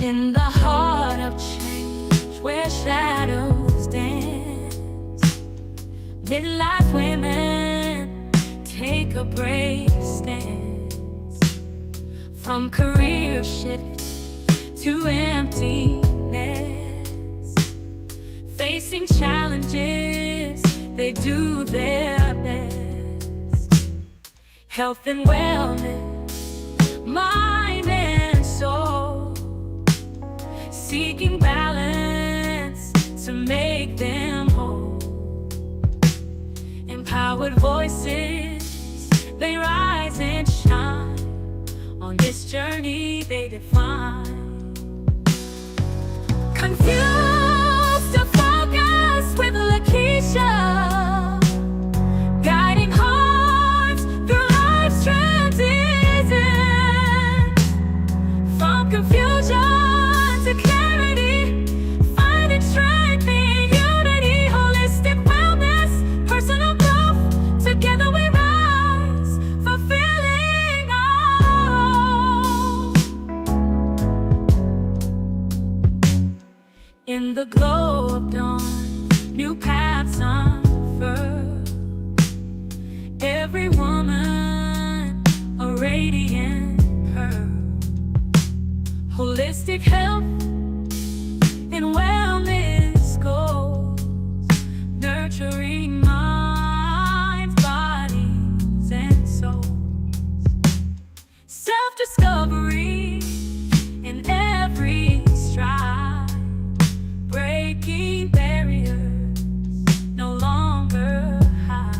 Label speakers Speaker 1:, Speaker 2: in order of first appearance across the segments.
Speaker 1: In the heart of change, where shadows dance, midlife women take a brave stance. From career shift to emptiness, facing challenges, they do their best. Health and wellness, mind and soul, seeking balance to make them whole. Empowered voices, they rise and shine. On this journey they define. Confused to focus with Lekeisha, guiding hearts through life's transition. From confusion to clarity, finding strength in unity. Holistic wellness, personal growth, together we rise, fulfilling all. In the glow of dawn, new paths unfurl. Every woman a radiant pearl. Holistic health and wellness goals, nurturing minds, bodies, and souls. Self-discovery in every stride, breaking barriers, no longer hide.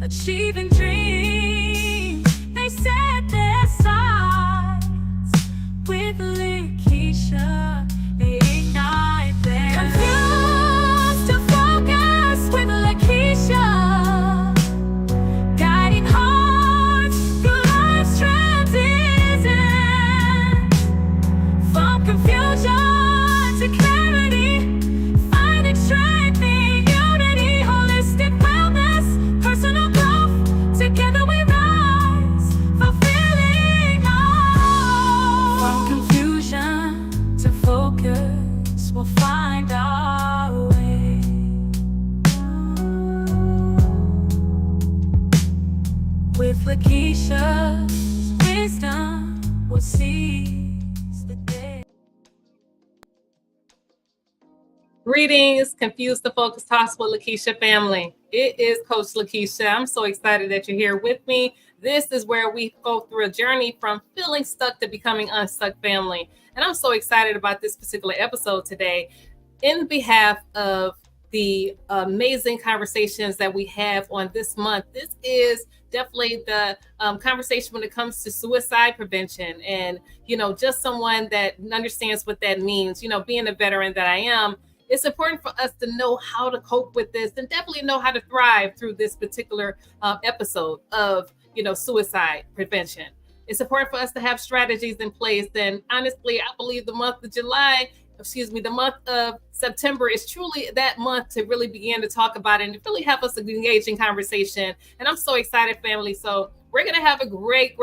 Speaker 1: Achieving dreams, they set their sights. With Lekeisha, they ignite their confused to focus with Lekeisha, guiding hearts through life's transition. From confusion to clarity, finding strength in unity. Holistic wellness, personal growth, together we rise, fulfilling all. From confusion to focus, we'll find our way. With Lekeisha's wisdom, we'll seize the day.
Speaker 2: Greetings, Confused to Focus Talks with Lekeisha family. It is Coach Lekeisha. I'm so excited that you're here with me. This is where we go through a journey from feeling stuck to becoming unstuck family. And I'm so excited about this particular episode today in behalf of the amazing conversations that we have on this month. This is definitely the conversation when it comes to suicide prevention and, just someone that understands what that means. Being a veteran that I am, it's important for us to know how to cope with this and definitely know how to thrive through this particular episode of, suicide prevention. It's important for us to have strategies in place. And honestly, I believe the month of September is truly that month to really begin to talk about it and to really have us engage in conversation. And I'm so excited, family. So we're going to have a great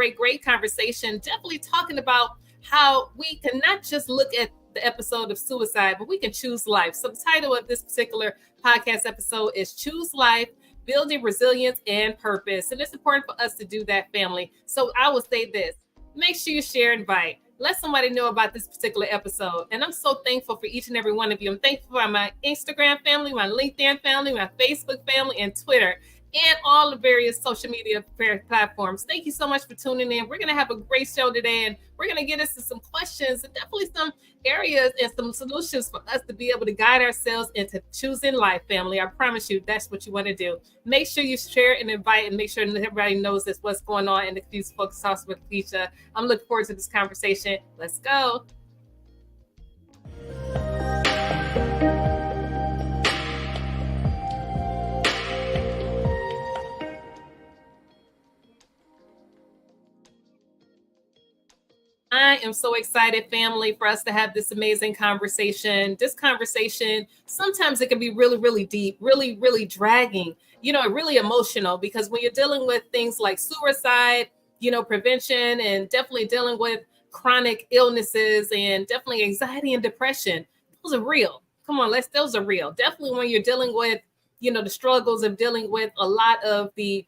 Speaker 2: conversation, definitely talking about how we can not just look at the episode of suicide, but we can choose life. So the title of this particular podcast episode is Choose Life, Building Resilience and Purpose. And it's important for us to do that, family. So I will say this, make sure you share and invite. Let somebody know about this particular episode. And I'm so thankful for each and every one of you. I'm thankful for my Instagram family, my LinkedIn family, my Facebook family, and Twitter, and all the various social media platforms. Thank you so much for tuning in. We're going to have a great show today, and we're going to get into some questions and definitely some areas and some solutions for us to be able to guide ourselves into choosing life, family. I promise you, that's what you want to do. Make sure you share and invite and make sure that everybody knows this, what's going on in the Confused Focus Talks with Lekeisha. I'm looking forward to this conversation. Let's go. I am so excited, family, for us to have this amazing conversation. This conversation, sometimes it can be really, really deep, really, really dragging, really emotional, because when you're dealing with things like suicide, prevention, and definitely dealing with chronic illnesses and definitely anxiety and depression. Those are real. Come on, those are real. Definitely when you're dealing with, the struggles of dealing with a lot of the,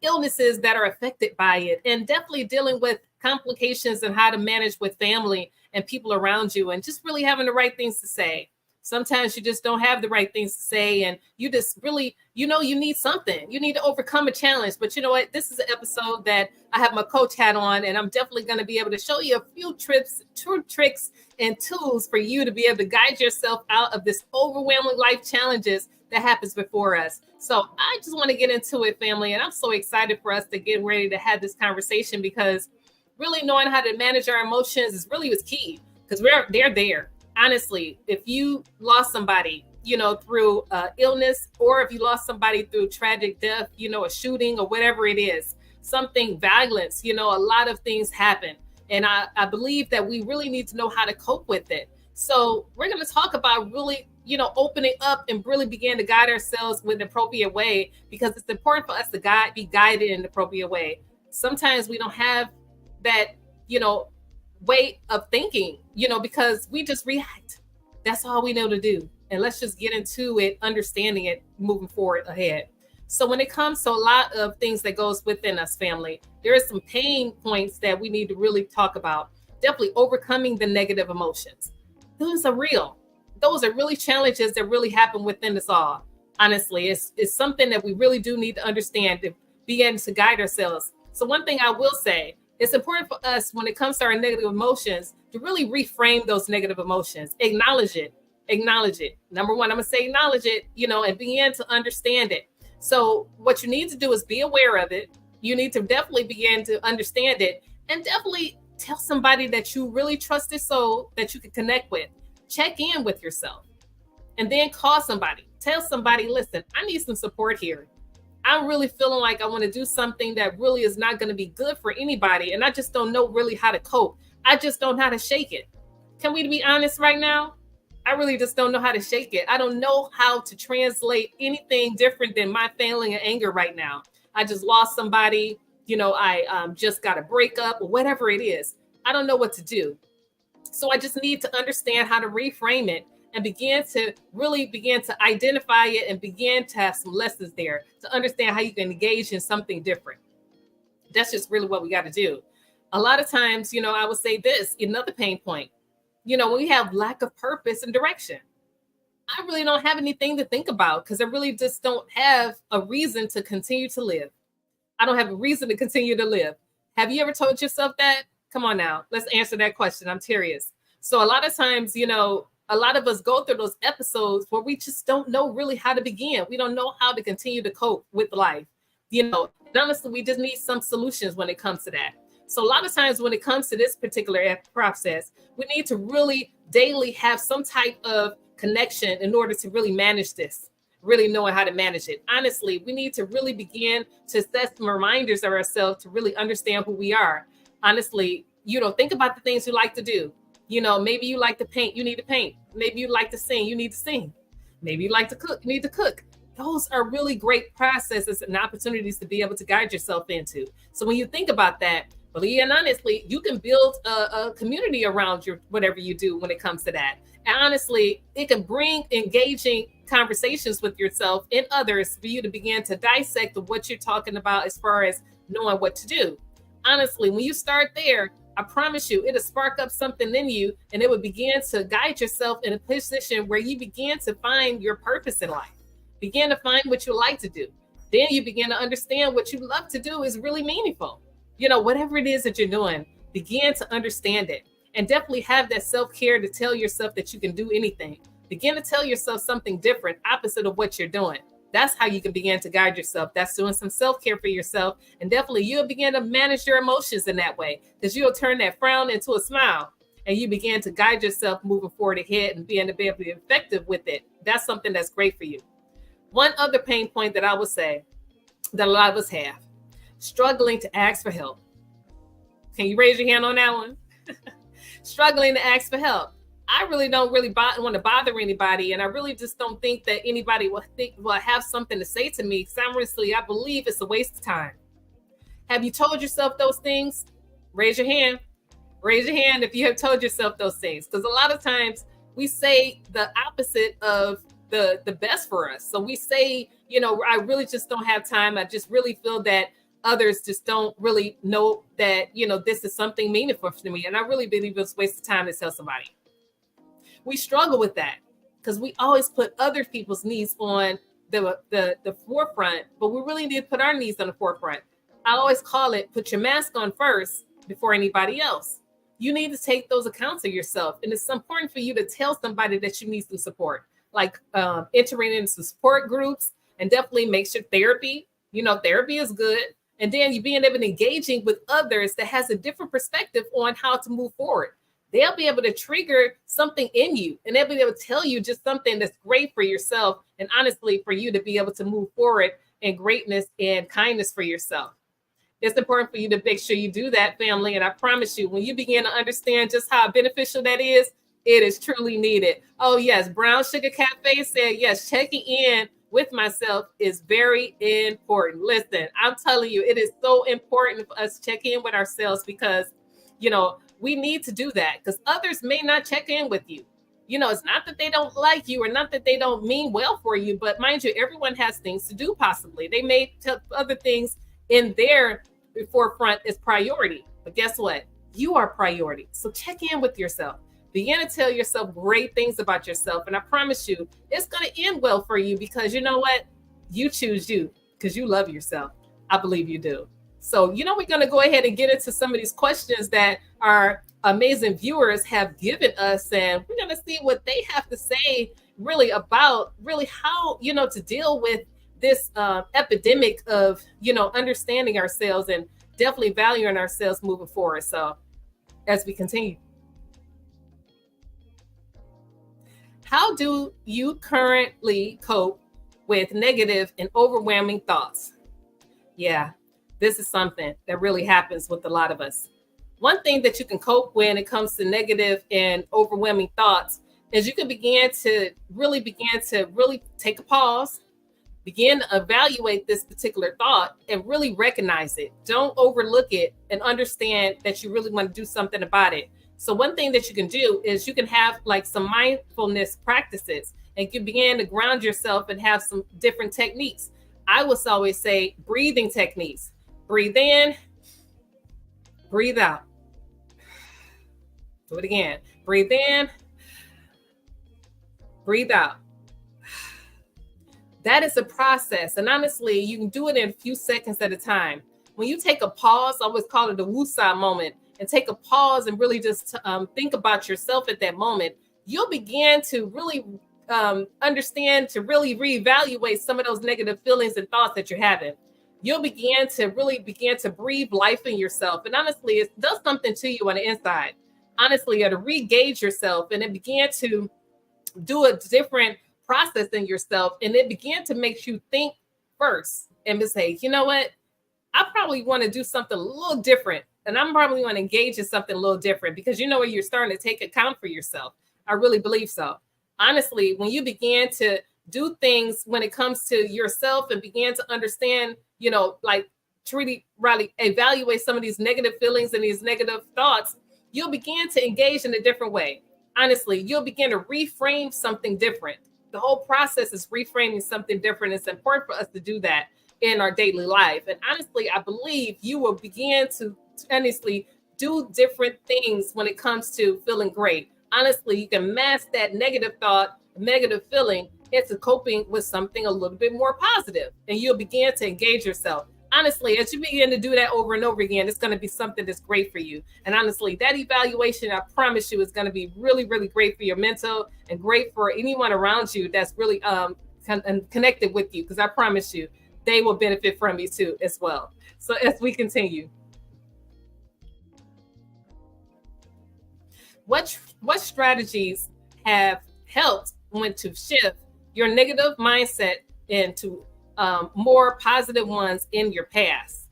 Speaker 2: illnesses that are affected by it, and definitely dealing with complications and how to manage with family and people around you, and just really having the right things to say. Sometimes you just don't have the right things to say, and you just really, you need something. You need to overcome a challenge. But you know what? This is an episode that I have my coach hat on, and I'm definitely going to be able to show you a few tricks, and tools for you to be able to guide yourself out of this overwhelming life challenges that happens before us. So I just want to get into it, family, and I'm so excited for us to get ready to have this conversation, because really knowing how to manage our emotions is key, because they're there. Honestly, if you lost somebody, through illness, or if you lost somebody through tragic death, a shooting or whatever it is, something violence, a lot of things happen. And I believe that we really need to know how to cope with it. So we're going to talk about really, opening up and really begin to guide ourselves with an appropriate way, because it's important for us to be guided in an appropriate way. Sometimes we don't have that, way of thinking, because we just react. That's all we know to do. And let's just get into it, understanding it, moving forward ahead. So when it comes to a lot of things that goes within us, family, there is some pain points that we need to really talk about. Definitely overcoming the negative emotions. Those are real. Those are really challenges that really happen within us all. Honestly, it's something that we really do need to understand to begin to guide ourselves. So one thing I will say, it's important for us when it comes to our negative emotions to really reframe those negative emotions. Acknowledge it. Number one, I'm going to say acknowledge it, and begin to understand it. So what you need to do is be aware of it. You need to definitely begin to understand it, and definitely tell somebody that you really trust this soul that you can connect with. Check in with yourself, and then call somebody. Tell somebody, listen, I need some support here. I'm really feeling like I want to do something that really is not going to be good for anybody. And I just don't know really how to cope. I just don't know how to shake it. Can we be honest right now? I really just don't know how to shake it. I don't know how to translate anything different than my feeling of anger right now. I just lost somebody. I just got a breakup or whatever it is. I don't know what to do. So I just need to understand how to reframe it and begin to identify it and begin to have some lessons there to understand how you can engage in something different. That's just really what we got to do. A lot of times, I would say this, another pain point, when we have lack of purpose and direction. I really don't have anything to think about, because I really just don't have a reason to continue to live. I don't have a reason to continue to live. Have you ever told yourself that? Come on now, let's answer that question. I'm curious. So a lot of times, a lot of us go through those episodes where we just don't know really how to begin. We don't know how to continue to cope with life. And honestly, we just need some solutions when it comes to that. So a lot of times when it comes to this particular process, we need to really daily have some type of connection in order to really manage this, really knowing how to manage it. Honestly, we need to really begin to set some reminders of ourselves to really understand who we are. Honestly, think about the things you like to do. Maybe you like to paint, you need to paint. Maybe you like to sing, you need to sing. Maybe you like to cook, you need to cook. Those are really great processes and opportunities to be able to guide yourself into. So when you think about that, believe and honestly, you can build a community around your whatever you do when it comes to that. And honestly, it can bring engaging conversations with yourself and others for you to begin to dissect what you're talking about as far as knowing what to do. Honestly, when you start there, I promise you, it'll spark up something in you, and it will begin to guide yourself in a position where you begin to find your purpose in life. Begin to find what you like to do. Then you begin to understand what you love to do is really meaningful. Whatever it is that you're doing, begin to understand it, and definitely have that self-care to tell yourself that you can do anything. Begin to tell yourself something different, opposite of what you're doing. That's how you can begin to guide yourself. That's doing some self-care for yourself. And definitely you'll begin to manage your emotions in that way, because you'll turn that frown into a smile, and you begin to guide yourself moving forward ahead and being able to be effective with it. That's something that's great for you. One other pain point that I would say that a lot of us have, struggling to ask for help. Can you raise your hand on that one? Struggling to ask for help. I really don't want to bother anybody, and I really just don't think that anybody will have something to say to me. Honestly, I believe it's a waste of time. Have you told yourself those things? Raise your hand. Raise your hand if you have told yourself those things, because a lot of times we say the opposite of the best for us. So we say, I really just don't have time. I just really feel that others just don't really know that, this is something meaningful to me. And I really believe it's a waste of time to tell somebody. We struggle with that because we always put other people's needs on the forefront, but we really need to put our needs on the forefront. I always call it, put your mask on first before anybody else. You need to take those accounts of yourself. And it's important for you to tell somebody that you need some support, like entering into support groups, and definitely make sure therapy is good. And then you being able to engaging with others that has a different perspective on how to move forward. They'll be able to trigger something in you, and they'll be able to tell you just something that's great for yourself. And honestly, for you to be able to move forward in greatness and kindness for yourself. It's important for you to make sure you do that, family. And I promise you, when you begin to understand just how beneficial that is, it is truly needed. Oh, yes. Brown Sugar Cafe said, yes, checking in with myself is very important. Listen, I'm telling you, it is so important for us to check in with ourselves because, we need to do that because others may not check in with you. It's not that they don't like you or not that they don't mean well for you, but mind you, everyone has things to do possibly. They may tell other things in their forefront as priority. But guess what? You are priority. So check in with yourself. Begin to tell yourself great things about yourself. And I promise you, it's going to end well for you because you know what? You choose you because you love yourself. I believe you do. So, we're going to go ahead and get into some of these questions that our amazing viewers have given us. And we're going to see what they have to say really about really how, to deal with this epidemic of, understanding ourselves and definitely valuing ourselves moving forward. So as we continue. How do you currently cope with negative and overwhelming thoughts? Yeah, this is something that really happens with a lot of us. One thing that you can cope when it comes to negative and overwhelming thoughts is you can begin to really take a pause, begin to evaluate this particular thought and really recognize it. Don't overlook it and understand that you really want to do something about it. So one thing that you can do is you can have like some mindfulness practices and you begin to ground yourself and have some different techniques. I would always say breathing techniques. Breathe in, breathe out. Do it again. Breathe in, breathe out. That is a process. And honestly, you can do it in a few seconds at a time. When you take a pause, I always call it a woosah moment, and take a pause and really just think about yourself at that moment, you'll begin to really understand, to really reevaluate some of those negative feelings and thoughts that you're having. You'll begin to breathe life in yourself. And honestly, it does something to you on the inside. Honestly, you have to re-gauge yourself and then begin to do a different process in yourself. And it began to make you think first and say, you know what? I probably want to do something a little different. And I'm probably going to engage in something a little different because you're starting to take account for yourself. I really believe so. Honestly, when you begin to do things when it comes to yourself and begin to understand, like truly evaluate some of these negative feelings and these negative thoughts, you'll begin to engage in a different way. Honestly, you'll begin to reframe something different. The whole process is reframing something different. It's important for us to do that in our daily life. And honestly, I believe you will begin to honestly do different things when it comes to feeling great. Honestly, you can mask that negative thought, negative feeling into coping with something a little bit more positive, and you'll begin to engage yourself. Honestly, as you begin to do that over and over again, it's going to be something that's great for you. And honestly, that evaluation, I promise you, is going to be really, really great for your mental and great for anyone around you that's really connected with you, because I promise you, they will benefit from you too as well. So as we continue. What strategies have helped when to shift your negative mindset into more positive ones in your past?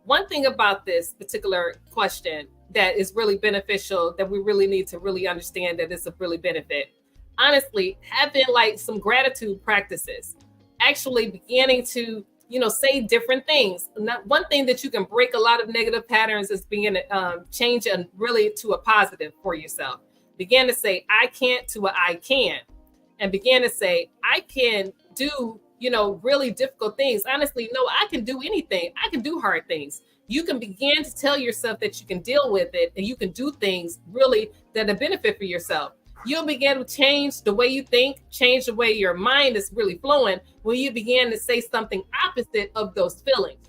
Speaker 2: One thing about this particular question that is really beneficial, that we really need to really understand that it's a really benefit. Honestly, having like some gratitude practices, actually beginning to say different things. One thing that you can break a lot of negative patterns is being change and really to a positive for yourself. Begin to say I can't to a I can, and begin to say I can do really difficult things. Honestly, no, I can do anything. I can do hard things. You can begin to tell yourself that you can deal with it, and you can do things really that are benefit for yourself. You'll begin to change the way you think, change the way your mind is really flowing when you begin to say something opposite of those feelings.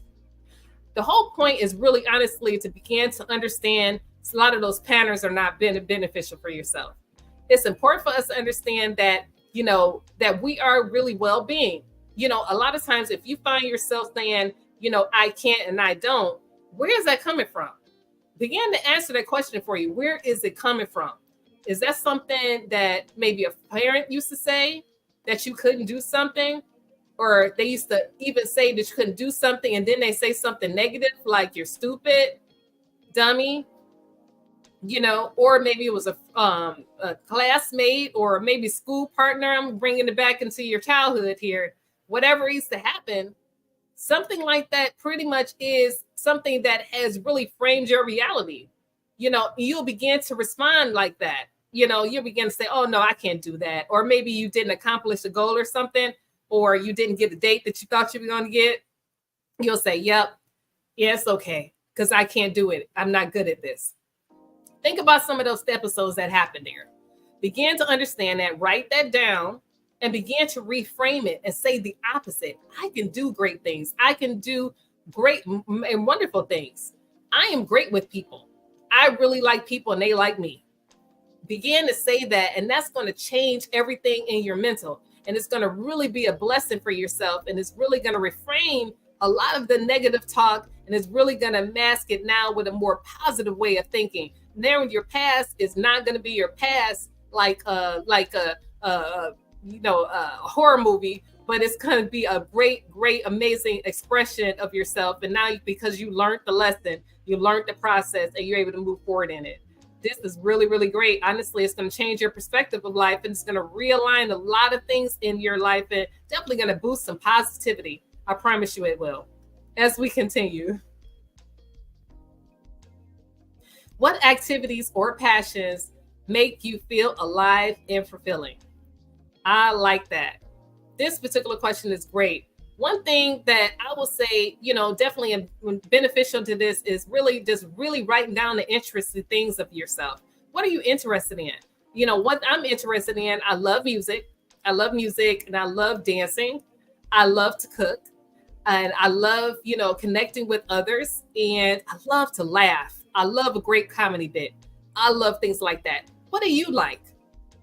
Speaker 2: The whole point is really honestly to begin to understand a lot of those patterns are not beneficial for yourself. It's important for us to understand that, that we are really well-being. A lot of times if you find yourself saying, I can't and I don't, where is that coming from? Begin to answer that question for you. Where is it coming from? Is that something that maybe a parent used to say that you couldn't do something? Or they used to even say that you couldn't do something, and then they say something negative like you're stupid, dummy, or maybe it was a classmate or maybe school partner. I'm bringing it back into your childhood here. Whatever used to happen, something like that pretty much is something that has really framed your reality. You'll begin to respond like that. You'll begin to say, oh, no, I can't do that. Or maybe you didn't accomplish a goal or something, or you didn't get a date that you thought you were going to get. You'll say, yep, yeah, it's okay, because I can't do it. I'm not good at this. Think about some of those episodes that happened there. Begin to understand that, write that down, and begin to reframe it and say the opposite. I can do great things. I can do great and wonderful things. I am great with people. I really like people and they like me. Begin to say that, and that's going to change everything in your mental. And it's going to really be a blessing for yourself. And it's really going to reframe a lot of the negative talk. And it's really going to mask it now with a more positive way of thinking. Now your past is not going to be your past like a horror movie, but it's going to be a great, amazing expression of yourself. And now because you learned the lesson, you learned the process, and you're able to move forward in it. This is really, really great. Honestly, it's going to change your perspective of life, and it's going to realign a lot of things in your life, and definitely going to boost some positivity. I promise you it will. As we continue, what activities or passions make you feel alive and fulfilling? I like that. This particular question is great. One thing that I will say, definitely beneficial to this is really just really writing down the interesting things of yourself. What are you interested in? What I'm interested in, I love music. I love music and I love dancing. I love to cook. And I love, connecting with others. And I love to laugh. I love a great comedy bit. I love things like that. What do you like?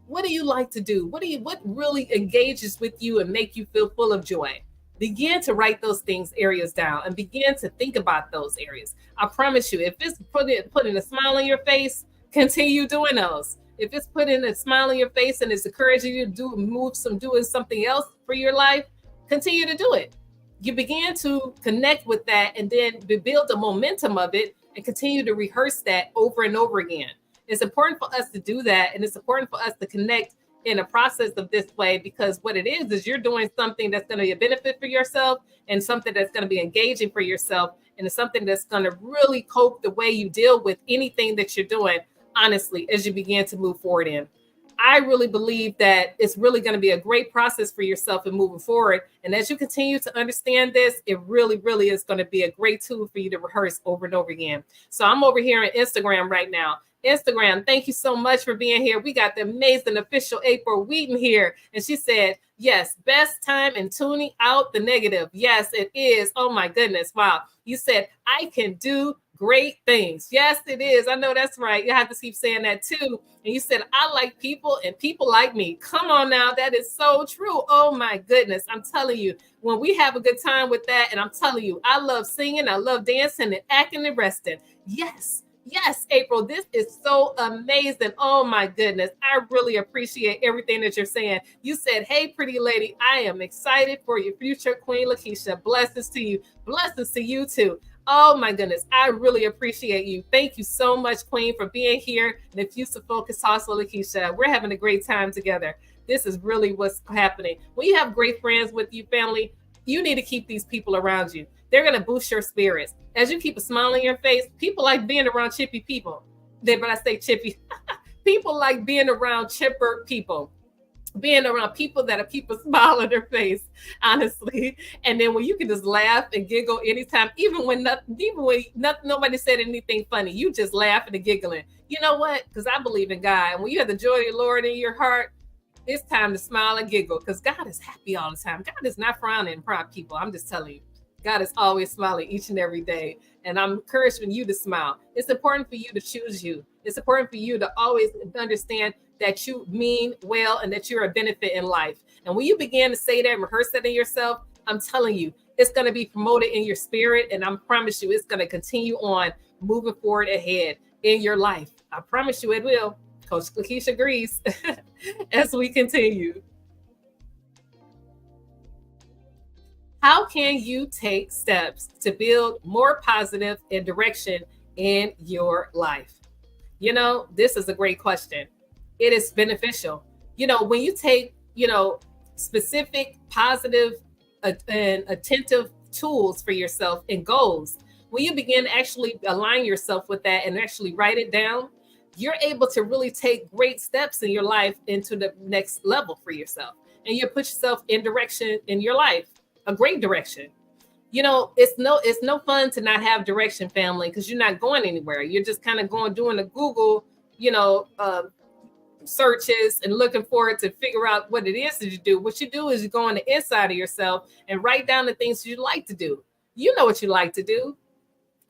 Speaker 2: What do you like to do? What really engages with you and make you feel full of joy? Begin to write those areas down, and begin to think about those areas. I promise you, if it's putting a smile on your face, continue doing those. If it's putting a smile on your face and it's encouraging you to doing something else for your life, continue to do it. You begin to connect with that, and then build the momentum of it and continue to rehearse that over and over again. It's important for us to do that, and it's important for us to connect in a process of this way, because what it is you're doing something that's going to be a benefit for yourself, and something that's going to be engaging for yourself, and it's something that's going to really cope the way you deal with anything that you're doing, honestly, as you begin to move forward in. I really believe that it's really going to be a great process for yourself in moving forward. And as you continue to understand this, it really, really is going to be a great tool for you to rehearse over and over again. So I'm over here on Instagram right now. Instagram, thank you so much for being here. We got the amazing official April Wheaton here. And she said, yes, best time in tuning out the negative. Yes, it is. Oh my goodness. Wow. You said, I can do great things. Yes, it is. I know that's right. You have to keep saying that too. And you said, I like people and people like me. Come on now. That is so true. Oh my goodness. I'm telling you, when we have a good time with that, and I'm telling you, I love singing, I love dancing and acting and resting. Yes. Yes, April, this is so amazing. Oh my goodness. I really appreciate everything that you're saying. You said, hey, pretty lady, I am excited for your future, Queen Lekeisha. Blessings to you. Blessings to you too. Oh my goodness. I really appreciate you. Thank you so much, Queen, for being here. And if you to focus also, Lekeisha, we're having a great time together. This is really what's happening. When you have great friends with you, family, You need to keep these people around you. They're going to boost your spirits. As you keep a smile on your face, people like being around chippy people. But I say chippy, people like being around chipper people, being around people that are people smile on their face, honestly. And then when you can just laugh and giggle anytime, nobody said anything funny, you just laughing and giggling. You know what? Because I believe in God. And when you have the joy of the Lord in your heart, it's time to smile and giggle, because God is happy all the time. God is not frowning in proud people. I'm just telling you. God is always smiling each and every day. And I'm encouraging you to smile. It's important for you to choose you. It's important for you to always understand that you mean well and that you're a benefit in life. And when you begin to say that and rehearse that in yourself, I'm telling you, it's going to be promoted in your spirit. And I promise you, it's going to continue on moving forward ahead in your life. I promise you it will. Coach Lekeisha agrees. As we continue. How can you take steps to build more positive and direction in your life? You know, this is a great question. It is beneficial. You know, when you take, specific, positive, and attentive tools for yourself and goals, when you begin to actually align yourself with that and actually write it down, you're able to really take great steps in your life into the next level for yourself. And you put yourself in direction in your life, a great direction. You know, it's no fun to not have direction, family, because you're not going anywhere. You're just kind of doing the Google, searches and looking for it to figure out what it is that you do. What you do is you go on the inside of yourself and write down the things you like to do. You know what you like to do.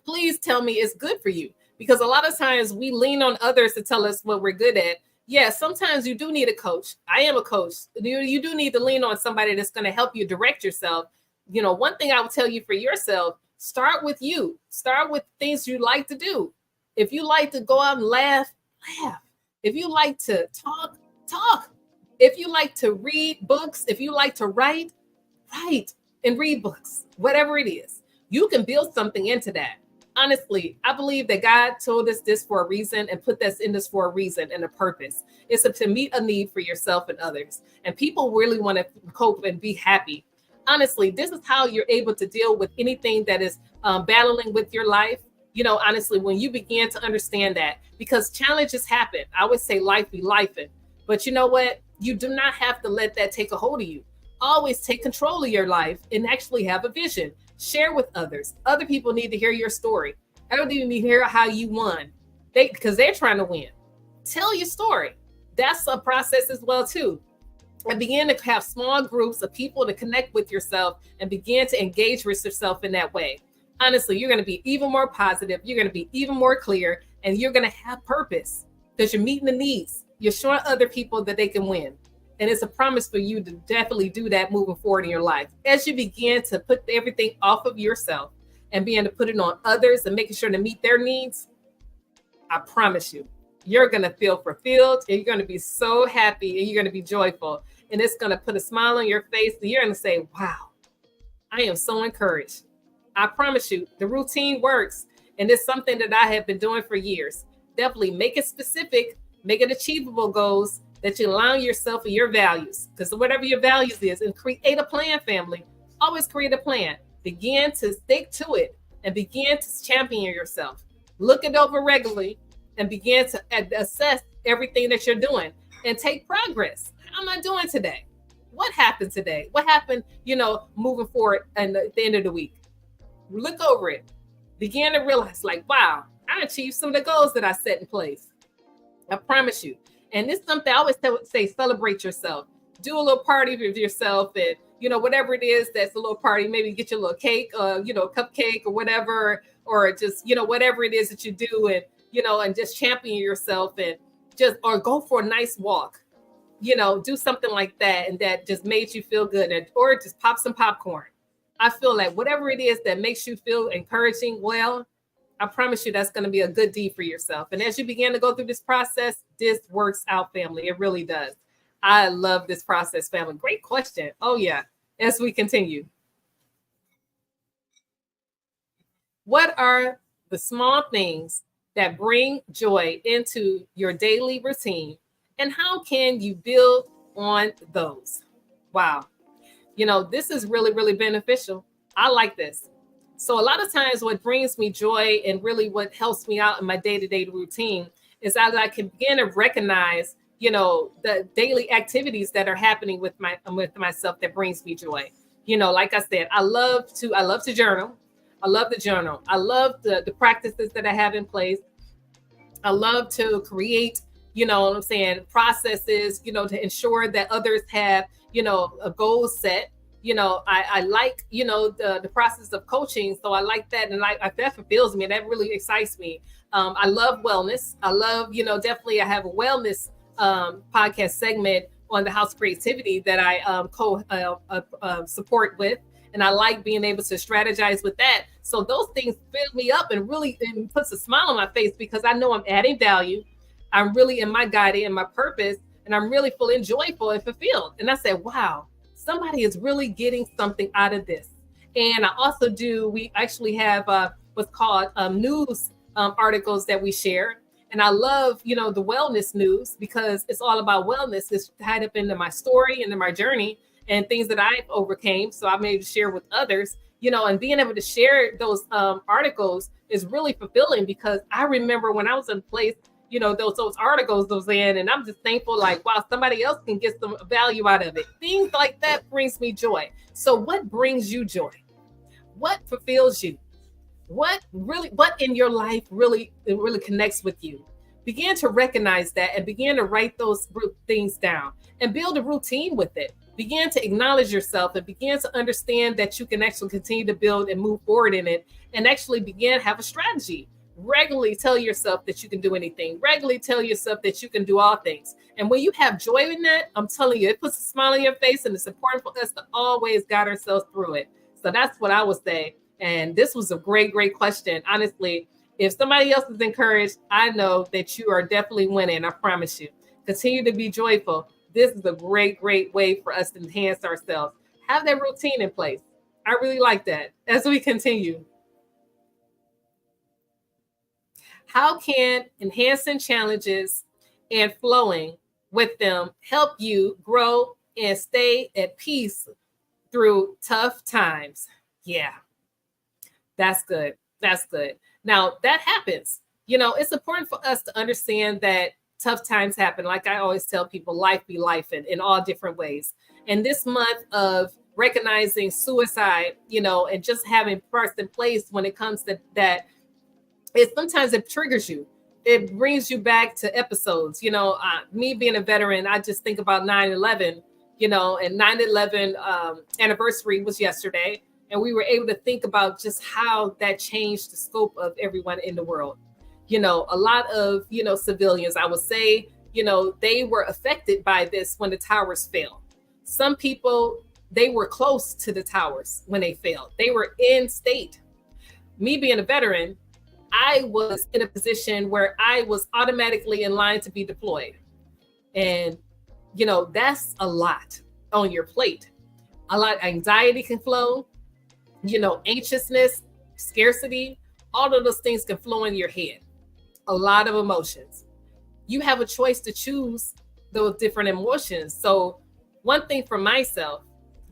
Speaker 2: Please tell me it's good for you, because a lot of times we lean on others to tell us what we're good at. Yeah, sometimes you do need a coach. I am a coach. You do need to lean on somebody that's going to help you direct yourself. You know, one thing I would tell you for yourself, start with you. Start with things you like to do. If you like to go out and laugh, laugh. If you like to talk, talk. If you like to read books, if you like to write, write and read books, whatever it is. You can build something into that. Honestly, I believe that God told us this for a reason and put this in this for a reason and a purpose. It's to meet a need for yourself and others. And people really want to cope and be happy. Honestly, this is how you're able to deal with anything that is battling with your life. You know, honestly, when you begin to understand that, because challenges happen. I would say life be lifing. But you know what? You do not have to let that take a hold of you. Always take control of your life and actually have a vision. Share with others. Other people need to hear your story. Everybody need to hear how you won. Because they're trying to win. Tell your story. That's a process as well, too. And begin to have small groups of people to connect with yourself and begin to engage with yourself in that way. Honestly, you're going to be even more positive. You're going to be even more clear, and you're going to have purpose because you're meeting the needs. You're showing other people that they can win. And it's a promise for you to definitely do that moving forward in your life. As you begin to put everything off of yourself and begin to put it on others and making sure to meet their needs, I promise you, you're going to feel fulfilled and you're going to be so happy and you're going to be joyful. And it's going to put a smile on your face. And you're going to say, wow, I am so encouraged. I promise you, the routine works. And it's something that I have been doing for years. Definitely make it specific, make it achievable goals that you align yourself and your values. Because whatever your values is, and create a plan, family. Always create a plan. Begin to stick to it and begin to champion yourself. Look it over regularly and begin to assess everything that you're doing and take progress. How am I doing today? What happened today? What happened, moving forward and at the end of the week? Look over it. Begin to realize, like, wow, I achieved some of the goals that I set in place. I promise you. And it's something I always say, celebrate yourself. Do a little party with yourself and, whatever it is that's a little party. Maybe get your little cake, cupcake or whatever, or just, whatever it is that you do and, and just champion yourself and or go for a nice walk, do something like that. And that just made you feel good, or just pop some popcorn. I feel like whatever it is that makes you feel encouraging, well, I promise you that's going to be a good deed for yourself. And as you begin to go through this process, this works out, family. It really does. I love this process, family. Great question. Oh, yeah. As we continue. What are the small things that bring joy into your daily routine? And how can you build on those? Wow. This is really, really beneficial. I like this. So a lot of times what brings me joy and really what helps me out in my day-to-day routine is as I can begin to recognize, the daily activities that are happening with myself that brings me joy. Like I said, I love to journal. I love the journal. I love the practices that I have in place. I love to create, what I'm saying, processes, to ensure that others have, a goal set. I like, the process of coaching. So I like that. And that fulfills me. And that really excites me. I love wellness. I love, definitely I have a wellness podcast segment on the House Creativity that I support with. And I like being able to strategize with that. So those things fill me up and really puts a smile on my face because I know I'm adding value. I'm really in my guiding and my purpose, and I'm really feeling joyful and fulfilled. And I said, wow, somebody is really getting something out of this. And I also we actually have what's called news articles that we share. And I love, the wellness news because it's all about wellness. It's tied up into my story and in my journey and things that I've overcame. So I'm able to share with others, and being able to share those articles is really fulfilling because I remember when I was in place, those articles those in, and I'm just thankful, like, wow, somebody else can get some value out of it. Things like that brings me joy. So what brings you joy? What fulfills you? What in your life really connects with you? Begin to recognize that and begin to write those things down and build a routine with it. Begin to acknowledge yourself and begin to understand that you can actually continue to build and move forward in it and actually begin to have a strategy. Regularly tell yourself that you can do anything. Regularly tell yourself that you can do all things. And when you have joy in that, I'm telling you, it puts a smile on your face, and it's important for us to always guide ourselves through it. So that's what I would say. And this was a great, great question. Honestly, if somebody else is encouraged, I know that you are definitely winning. I promise you. Continue to be joyful. This is a great, great way for us to enhance ourselves. Have that routine in place. I really like that. As we continue, how can enhancing challenges and flowing with them help you grow and stay at peace through tough times? Yeah, that's good. That's good. Now, that happens. It's important for us to understand that tough times happen. Like I always tell people, life be life in all different ways. And this month of recognizing suicide, and just having parts in place when it comes to that, sometimes it triggers you. It brings you back to episodes. Me being a veteran, I just think about 9/11, and 9/11 anniversary was yesterday. And we were able to think about just how that changed the scope of everyone in the world. A lot of, civilians, I would say, they were affected by this when the towers fell. Some people, they were close to the towers when they failed. They were in state. Me being a veteran, I was in a position where I was automatically in line to be deployed. And, that's a lot on your plate. A lot of anxiety can flow, anxiousness, scarcity, all of those things can flow in your head. A lot of emotions. You have a choice to choose those different emotions. So one thing for myself,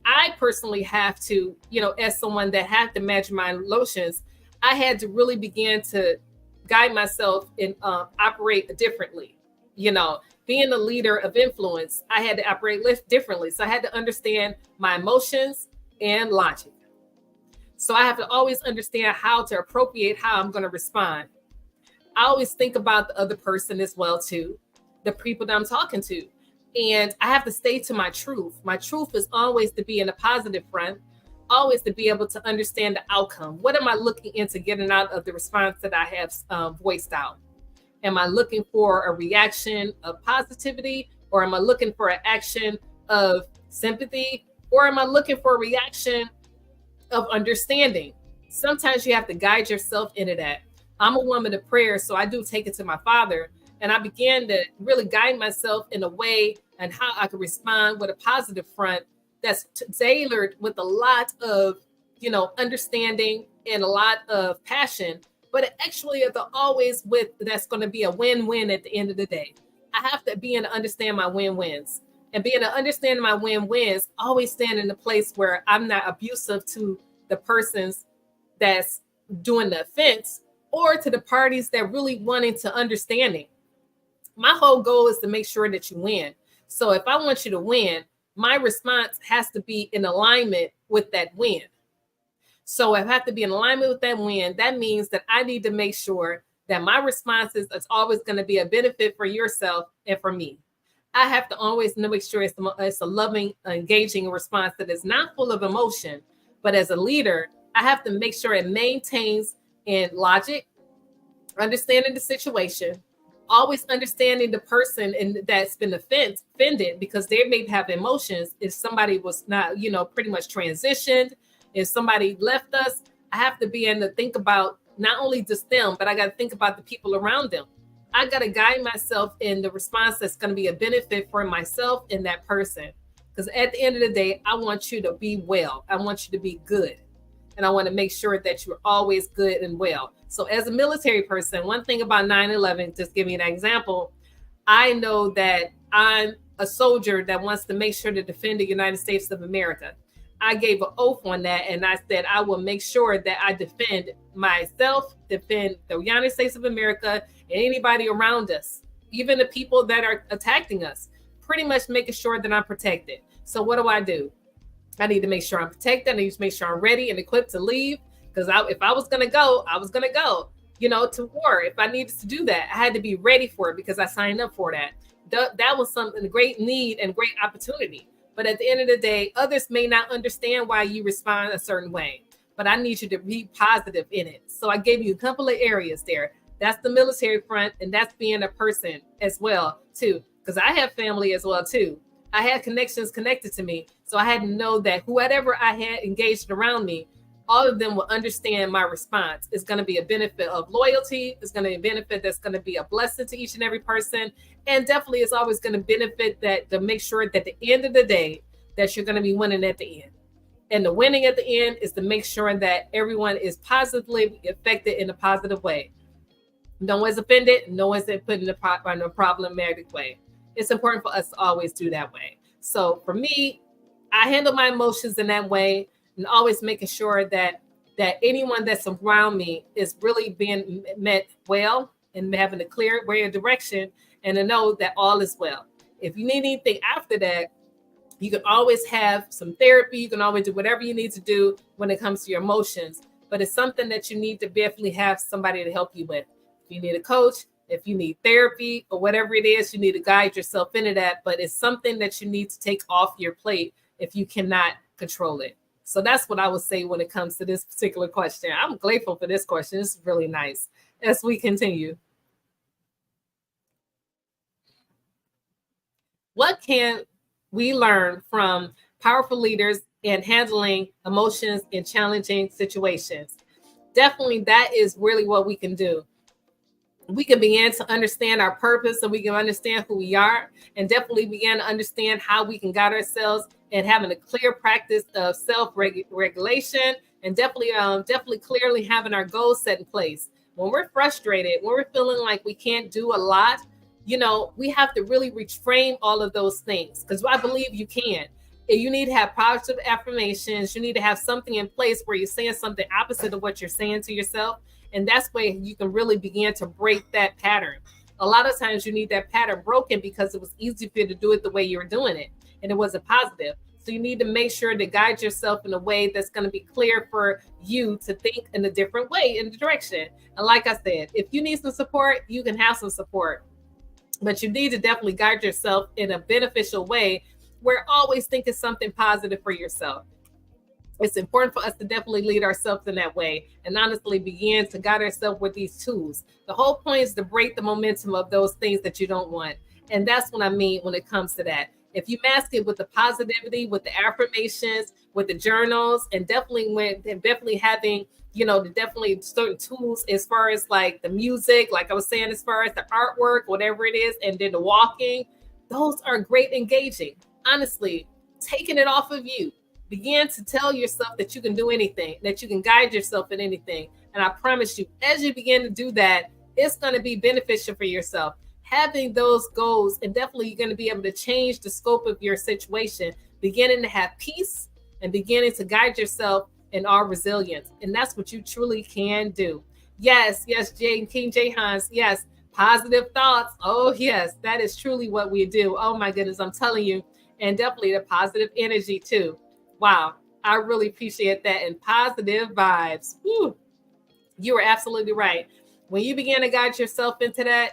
Speaker 2: I personally have to, as someone that had to manage my emotions, I had to really begin to guide myself and operate differently. Being a leader of influence, I had to operate differently. So I had to understand my emotions and logic. So I have to always understand how to appropriate how I'm going to respond. I always think about the other person as well, too, the people that I'm talking to. And I have to stay to my truth. My truth is always to be in a positive front, always to be able to understand the outcome. What am I looking into getting out of the response that I have voiced out? Am I looking for a reaction of positivity, or am I looking for an action of sympathy, or am I looking for a reaction of understanding? Sometimes you have to guide yourself into that. I'm a woman of prayer, so I do take it to my Father, and I began to really guide myself in a way and how I could respond with a positive front that's tailored with a lot of, understanding and a lot of passion, but it actually is always with that's going to be a win-win at the end of the day. I have to be able to understand my win-wins. and being to understand my win-wins, always stand in a place where I'm not abusive to the persons that's doing the offense or to the parties that really wanting to understanding. My whole goal is to make sure that you win. So if I want you to win, my response has to be in alignment with that win. So if I have to be in alignment with that win, that means that I need to make sure that my responses is always going to be a benefit for yourself and for me. I have to always make sure it's a loving, engaging response that is not full of emotion. But as a leader, I have to make sure it maintains in logic, understanding the situation, always understanding the person and that's been offended because they may have emotions. If somebody was not, pretty much transitioned, if somebody left us, I have to be able to think about not only just them, but I got to think about the people around them. I got to guide myself in the response that's going to be a benefit for myself and that person. Because at the end of the day, I want you to be well. I want you to be good. And I want to make sure that you're always good and well. So as a military person, one thing about 9/11, just give me an example. I know that I'm a soldier that wants to make sure to defend the United States of America. I gave an oath on that, and I said I will make sure that I defend myself, defend the United States of America, and anybody around us, even the people that are attacking us, pretty much making sure that I'm protected. So what do? I need to make sure I'm protected. I need to make sure I'm ready and equipped to leave. Because if I was going to go, I was going to go, to war. If I needed to do that, I had to be ready for it because I signed up for that. That was something, a great need and great opportunity. But at the end of the day, others may not understand why you respond a certain way. But I need you to be positive in it. So I gave you a couple of areas there. That's the military front, and that's being a person as well, too. Because I have family as well, too. I had connections connected to me. So I had to know that whoever I had engaged around me, all of them will understand my response. It's going to be a benefit of loyalty. It's going to be a benefit that's going to be a blessing to each and every person. And definitely it's always going to benefit that to make sure that at the end of the day, that you're going to be winning at the end. And the winning at the end is to make sure that everyone is positively affected in a positive way. No one's offended. No one's put in a problematic way. It's important for us to always do that way. So for me, I handle my emotions in that way, and always making sure that anyone that's around me is really being met well and having a clear way of direction and to know that all is well. If you need anything after that, you can always have some therapy. You can always do whatever you need to do when it comes to your emotions, but it's something that you need to definitely have somebody to help you with. If you need a coach, if you need therapy or whatever it is, you need to guide yourself into that, but it's something that you need to take off your plate if you cannot control it. So that's what I would say when it comes to this particular question. I'm grateful for this question. It's really nice. As we continue. What can we learn from powerful leaders in handling emotions in challenging situations? Definitely that is really what we can do. We can begin to understand our purpose, so we can understand who we are, and definitely begin to understand how we can guide ourselves and having a clear practice of self-regulation, and definitely clearly having our goals set in place. When we're frustrated, when we're feeling like we can't do a lot, we have to really reframe all of those things, because I believe you can. You need to have positive affirmations. You need to have something in place where you're saying something opposite of what you're saying to yourself. And that's where you can really begin to break that pattern. A lot of times you need that pattern broken because it was easy for you to do it the way you were doing it, and it wasn't positive. So you need to make sure to guide yourself in a way that's going to be clear for you to think in a different way, in the direction. And like I said, if you need some support, you can have some support. But you need to definitely guide yourself in a beneficial way where always thinking something positive for yourself. It's important for us to definitely lead ourselves in that way and honestly begin to guide ourselves with these tools. The whole point is to break the momentum of those things that you don't want. And that's what I mean when it comes to that. If you mask it with the positivity, with the affirmations, with the journals, and definitely having, definitely certain tools as far as like the music, like I was saying, as far as the artwork, whatever it is, and then the walking, those are great engaging. Honestly, taking it off of you. Begin to tell yourself that you can do anything, that you can guide yourself in anything. And I promise you, as you begin to do that, it's going to be beneficial for yourself. having those goals, and definitely you're going to be able to change the scope of your situation, beginning to have peace and beginning to guide yourself in our resilience. And that's what you truly can do. Yes, yes, King J Hans. Yes, positive thoughts. Oh, yes, that is truly what we do. Oh, my goodness, I'm telling you. And definitely the positive energy, too. Wow, I really appreciate that. And positive vibes. Whew. You are absolutely right. When you begin to guide yourself into that,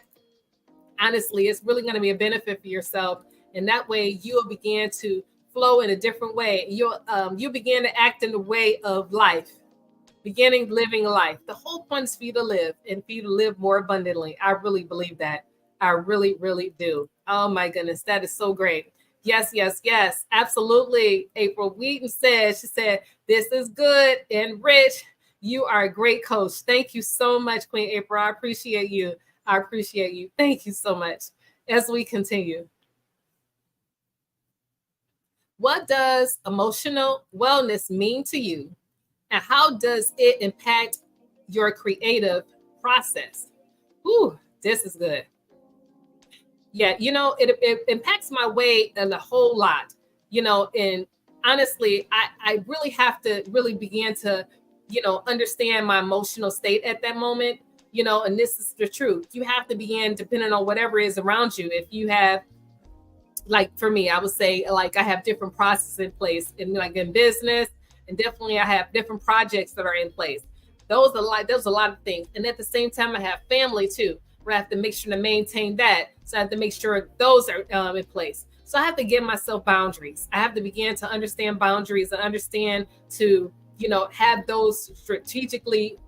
Speaker 2: honestly, it's really going to be a benefit for yourself. And that way you'll begin to flow in a different way. You begin to act in the way of life, beginning living life. The whole point is for you to live and for you to live more abundantly. I really believe that. I really, really do. Oh my goodness, that is so great. Yes, yes, yes, absolutely. April Wheaton she said, this is good and rich. You are a great coach. Thank you so much, Queen April. I appreciate you. I appreciate you. Thank you so much. As we continue, what does emotional wellness mean to you? And how does it impact your creative process? Ooh, this is good. Yeah, it impacts my way in a whole lot, and honestly, I really have to really begin to, understand my emotional state at that moment, and this is the truth. You have to begin, depending on whatever is around you. If you have, like for me, I would say, like, I have different processes in place, and like in business, and definitely I have different projects that are in place. There's a lot of things. And at the same time, I have family too, where I have to make sure to maintain that. So I have to make sure those are in place. So I have to give myself boundaries. I have to begin to understand boundaries and understand to, have those strategically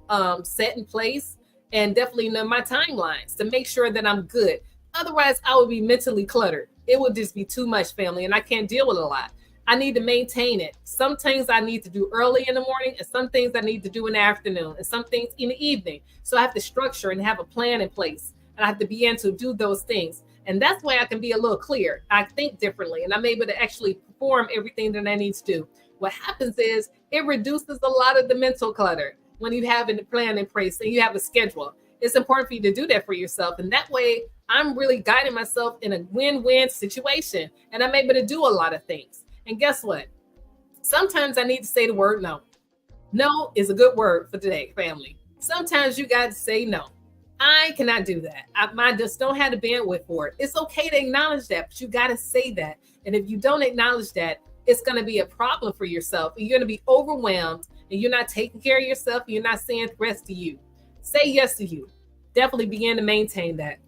Speaker 2: set in place, and definitely know my timelines to make sure that I'm good. Otherwise, I would be mentally cluttered. It would just be too much, family, and I can't deal with a lot. I need to maintain it. Some things I need to do early in the morning, and some things I need to do in the afternoon, and some things in the evening. So I have to structure and have a plan in place, and I have to begin to do those things. And that's why I can be a little clear. I think differently, and I'm able to actually perform everything that I need to do. What happens is it reduces a lot of the mental clutter when you have a plan in place and you have a schedule. It's important for you to do that for yourself. And that way, I'm really guiding myself in a win-win situation, and I'm able to do a lot of things. And guess what? Sometimes I need to say the word no. No is a good word for today, family. Sometimes you got to say no. I cannot do that. I just don't have the bandwidth for it. It's okay to acknowledge that, but you got to say that. And if you don't acknowledge that, it's going to be a problem for yourself. You're going to be overwhelmed, and you're not taking care of yourself. You're not saying the rest to you. Say yes to you. Definitely begin to maintain that.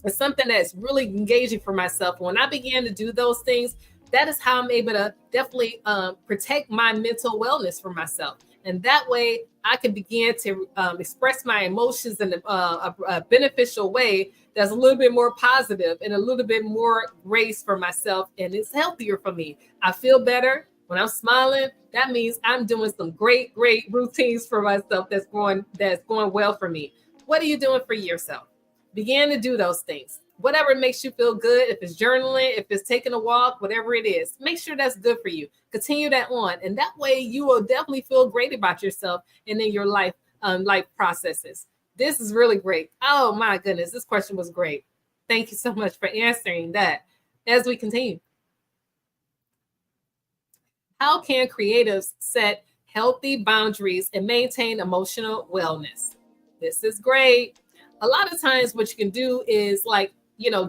Speaker 2: It's something that's really engaging for myself. When I began to do those things, that is how I'm able to definitely protect my mental wellness for myself. And that way I can begin to express my emotions in a beneficial way that's a little bit more positive and a little bit more grace for myself. And it's healthier for me. I feel better when I'm smiling. That means I'm doing some great routines for myself that's going well for me. What are you doing for yourself? Begin to do those things. Whatever makes you feel good, if it's journaling, if it's taking a walk, whatever it is, make sure that's good for you. Continue that on. And that way you will definitely feel great about yourself and in your life processes. This is really great. Oh my goodness, this question was great. Thank you so much for answering that. As we continue, how can creatives set healthy boundaries and maintain emotional wellness? This is great. A lot of times what you can do is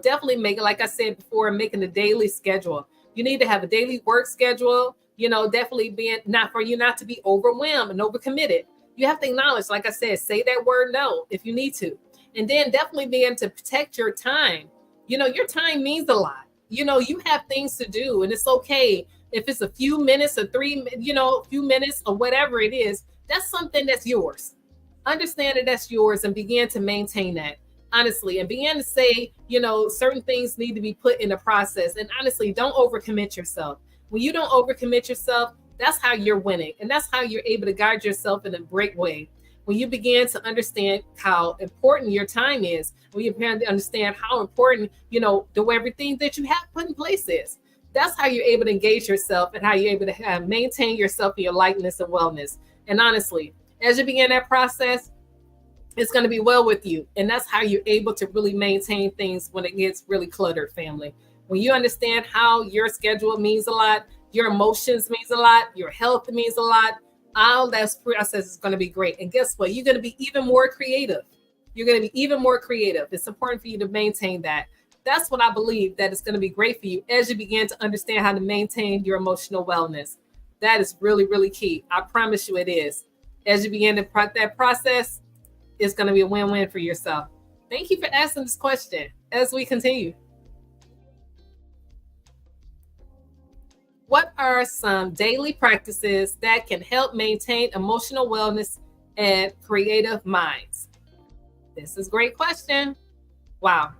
Speaker 2: definitely make it, like I said before, making a daily schedule. You need to have a daily work schedule, definitely being not to be overwhelmed and overcommitted. You have to acknowledge, like I said, say that word no if you need to. And then definitely being to protect your time. Your time means a lot. You have things to do, and it's okay if it's a few minutes or few minutes or whatever it is. That's something that's yours. Understand that that's yours and begin to maintain that, honestly, and begin to say, certain things need to be put in the process. And honestly, don't overcommit yourself. When you don't overcommit yourself, that's how you're winning. And that's how you're able to guide yourself in a great way. When you begin to understand how important your time is, when you begin to understand how important, everything that you have put in place is, that's how you're able to engage yourself and how you're able to maintain yourself in your likeness and wellness. And honestly, as you begin that process, it's going to be well with you. And that's how you're able to really maintain things when it gets really cluttered, family. When you understand how your schedule means a lot, your emotions means a lot, your health means a lot, all that process is going to be great. And guess what? You're going to be even more creative. You're going to be even more creative. It's important for you to maintain that. That's what I believe that is going to be great for you as you begin to understand how to maintain your emotional wellness. That is really, really key. I promise you it is. As you begin to that process, it's going to be a win-win for yourself. Thank you for asking this question as we continue. What are some daily practices that can help maintain emotional wellness and creative minds? This is a great question. Wow.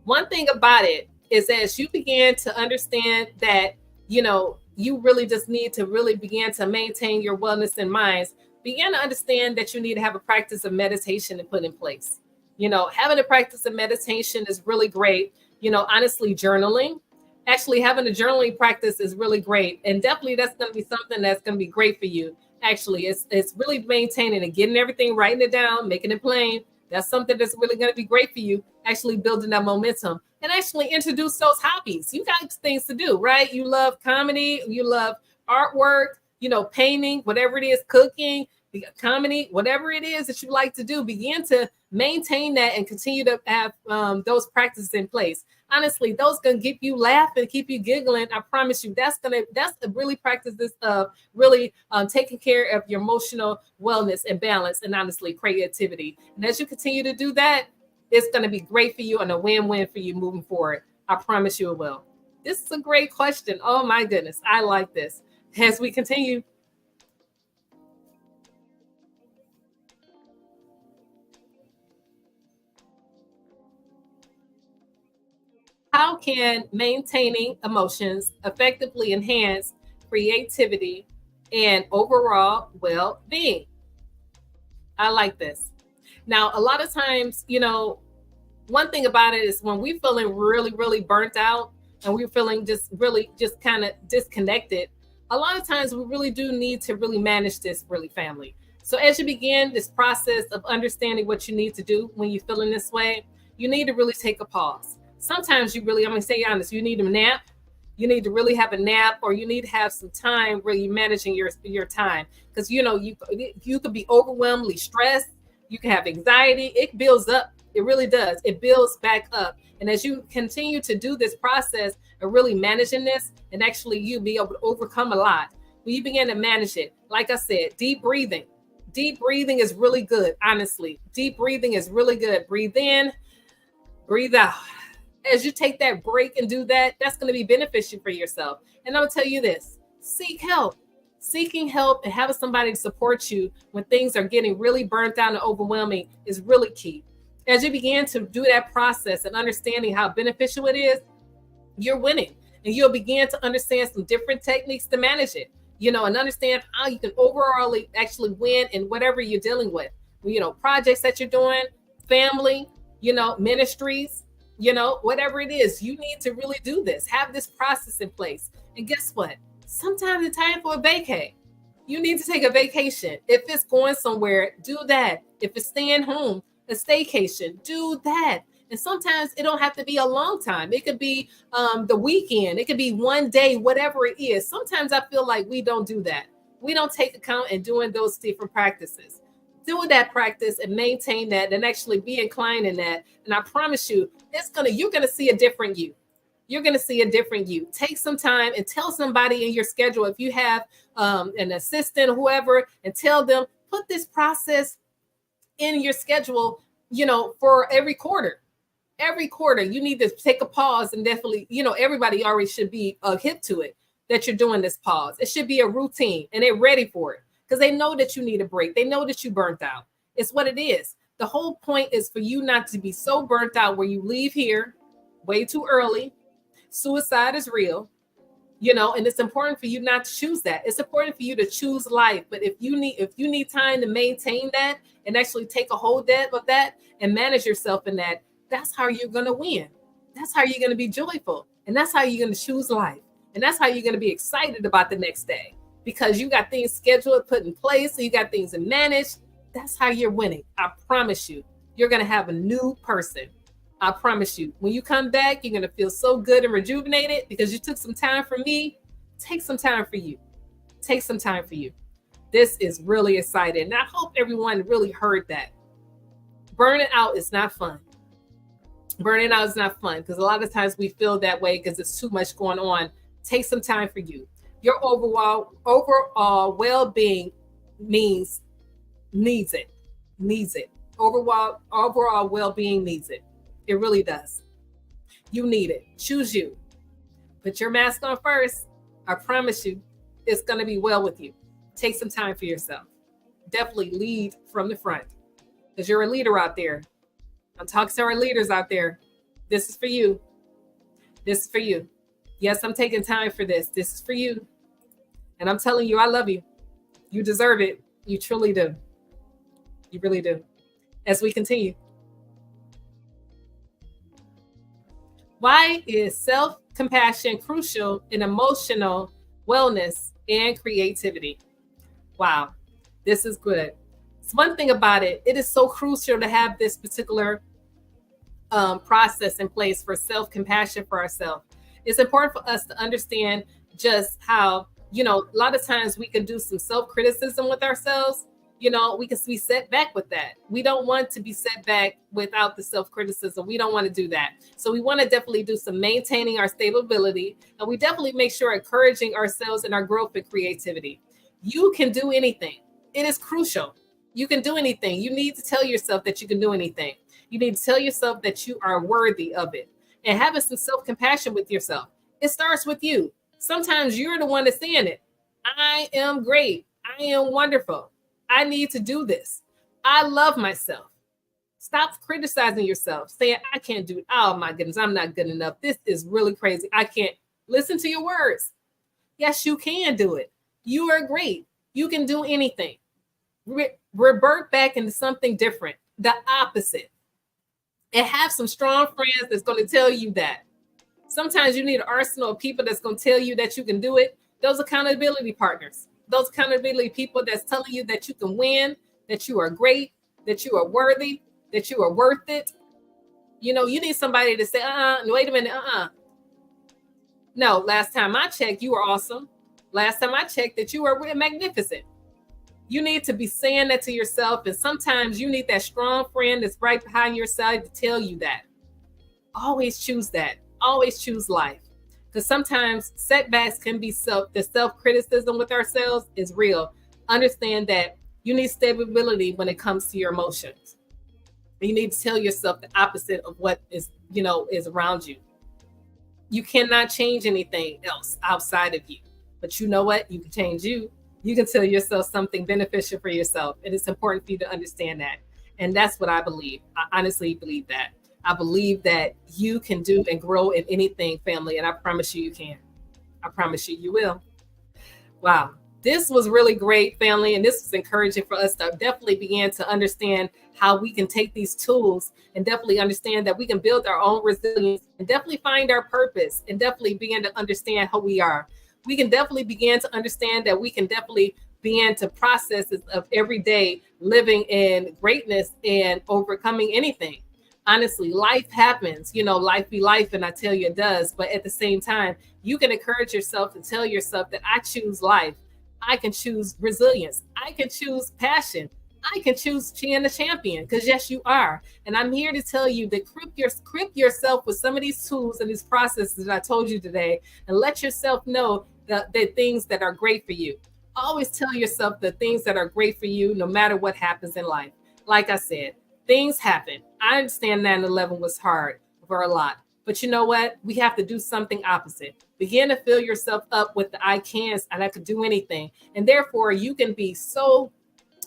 Speaker 2: One thing about it is as you begin to understand that, you really just need to really begin to maintain your wellness and minds, begin to understand that you need to have a practice of meditation to put in place. Having a practice of meditation is really great. Honestly, journaling, actually having a journaling practice is really great. And definitely that's going to be something that's going to be great for you. Actually, it's really maintaining and getting everything, writing it down, making it plain. That's something that's really going to be great for you, actually building that momentum and actually introduce those hobbies. You got things to do, right? You love comedy, you love artwork, painting, whatever it is, cooking, comedy, whatever it is that you like to do, begin to maintain that and continue to have those practices in place. Honestly, those gonna keep you laughing, keep you giggling. I promise you, that's really practices of really taking care of your emotional wellness and balance, and honestly, creativity. And as you continue to do that, it's gonna be great for you and a win-win for you moving forward. I promise you it will. This is a great question. Oh my goodness, I like this. As we continue. How can maintaining emotions effectively enhance creativity and overall well-being? I like this. Now, a lot of times, one thing about it is when we're feeling really, really burnt out and we're feeling just really just kind of disconnected, a lot of times we really do need to really manage this really, family. So as you begin this process of understanding what you need to do when you're feeling this way, you need to really take a pause. Sometimes I'm going to say honest, you need a nap. You need to really have a nap, or you need to have some time where you're managing your time. Because, you could be overwhelmingly stressed. You can have anxiety. It builds up. It really does. It builds back up. And as you continue to do this process of really managing this, and actually you be able to overcome a lot, when you begin to manage it, like I said, deep breathing. Deep breathing is really good, honestly. Deep breathing is really good. Breathe in, breathe out. As you take that break and do that, that's going to be beneficial for yourself. And I'll tell you this, seek help. Seeking help and having somebody to support you when things are getting really burnt out and overwhelming is really key. As you begin to do that process and understanding how beneficial it is, you're winning. And you'll begin to understand some different techniques to manage it, and understand how you can overall actually win in whatever you're dealing with. Projects that you're doing, family, ministries, whatever it is, you need to really do this. Have this process in place. And guess what? Sometimes it's time for a vacay. You need to take a vacation. If it's going somewhere, do that. If it's staying home, a staycation, do that. And sometimes it don't have to be a long time. It could be the weekend. It could be one day, whatever it is. Sometimes I feel like we don't do that. We don't take account in doing those different practices. Do that practice and maintain that and actually be inclined in that. And I promise you, you're gonna see a different you. You're gonna see a different you. Take some time and tell somebody in your schedule, if you have an assistant, whoever, and tell them, put this process in your schedule, for every quarter. Every quarter, you need to take a pause and definitely, everybody already should be hip to it, that you're doing this pause. It should be a routine and they're ready for it. Because they know that you need a break. They know that you burnt out. It's what it is. The whole point is for you not to be so burnt out where you leave here way too early. Suicide is real, and it's important for you not to choose that. It's important for you to choose life. But if you need time to maintain that and actually take a hold of that and manage yourself in that, that's how you're going to win. That's how you're going to be joyful. And that's how you're going to choose life. And that's how you're going to be excited about the next day. Because you got things scheduled, put in place, so you got things to manage. That's how you're winning. I promise you, you're going to have a new person. I promise you, when you come back, you're going to feel so good and rejuvenated because you took some time for me. Take some time for you. Take some time for you. This is really exciting. And I hope everyone really heard that. Burning out is not fun. Burning out is not fun because a lot of times we feel that way because it's too much going on. Take some time for you. Your overall well-being needs it. Overall well-being needs it. It really does. You need it. Choose you. Put your mask on first. I promise you, it's going to be well with you. Take some time for yourself. Definitely lead from the front because you're a leader out there. I'm talking to our leaders out there. This is for you. This is for you. Yes, I'm taking time for this. This is for you. And I'm telling you, I love you. You deserve it. You truly do. You really do. As we continue. Why is self-compassion crucial in emotional wellness and creativity? Wow, this is good. It's one thing about it. It is so crucial to have this particular process in place for self-compassion for ourselves. It's important for us to understand just how, a lot of times we can do some self-criticism with ourselves. We can be set back with that. We don't want to be set back without the self-criticism. We don't want to do that. So we want to definitely do some maintaining our stability, and we definitely make sure encouraging ourselves in our growth and creativity. You can do anything. It is crucial. You can do anything. You need to tell yourself that you can do anything. You need to tell yourself that you are worthy of it. And having some self-compassion with yourself. It starts with you. Sometimes you're the one that's saying it. I am great. I am wonderful. I need to do this. I love myself. Stop criticizing yourself, saying, I can't do it. Oh my goodness, I'm not good enough. This is really crazy. I can't. Listen to your words. Yes, you can do it. You are great. You can do anything. Revert back into something different, the opposite. And have some strong friends that's going to tell you that. Sometimes you need an arsenal of people that's going to tell you that you can do it. Those accountability partners. Those accountability people that's telling you that you can win, that you are great, that you are worthy, that you are worth it. You need somebody to say, wait a minute, No, last time I checked, you were awesome. Last time I checked that you were magnificent. You need to be saying that to yourself. And sometimes you need that strong friend that's right behind your side to tell you that. Always choose that. Always choose life. Because sometimes setbacks can be the self-criticism with ourselves is real. Understand that you need stability when it comes to your emotions. You need to tell yourself the opposite of what is around you. You cannot change anything else outside of you. But you know what? You can change you. You can tell yourself something beneficial for yourself. And it's important for you to understand that. And that's what I believe. I honestly believe that. I believe that you can do and grow in anything, family. And I promise you, you can. I promise you, you will. Wow. This was really great, family. And this was encouraging for us to definitely begin to understand how we can take these tools and definitely understand that we can build our own resilience and definitely find our purpose and definitely begin to understand who we are. We can definitely begin to understand that we can definitely begin to processes of everyday living in greatness and overcoming anything. Honestly, life happens, life be life, and I tell you it does. But at the same time, you can encourage yourself and tell yourself that I choose life. I can choose resilience. I can choose passion. I can choose being a champion because yes, you are. And I'm here to tell you that equip yourself with some of these tools and these processes that I told you today, and let yourself know the things that are great for you. Always tell yourself the things that are great for you, no matter what happens in life. Like I said, things happen. I understand 9/11 was hard for a lot, but you know what? We have to do something opposite. Begin to fill yourself up with the I cans and I could do anything. And therefore you can be so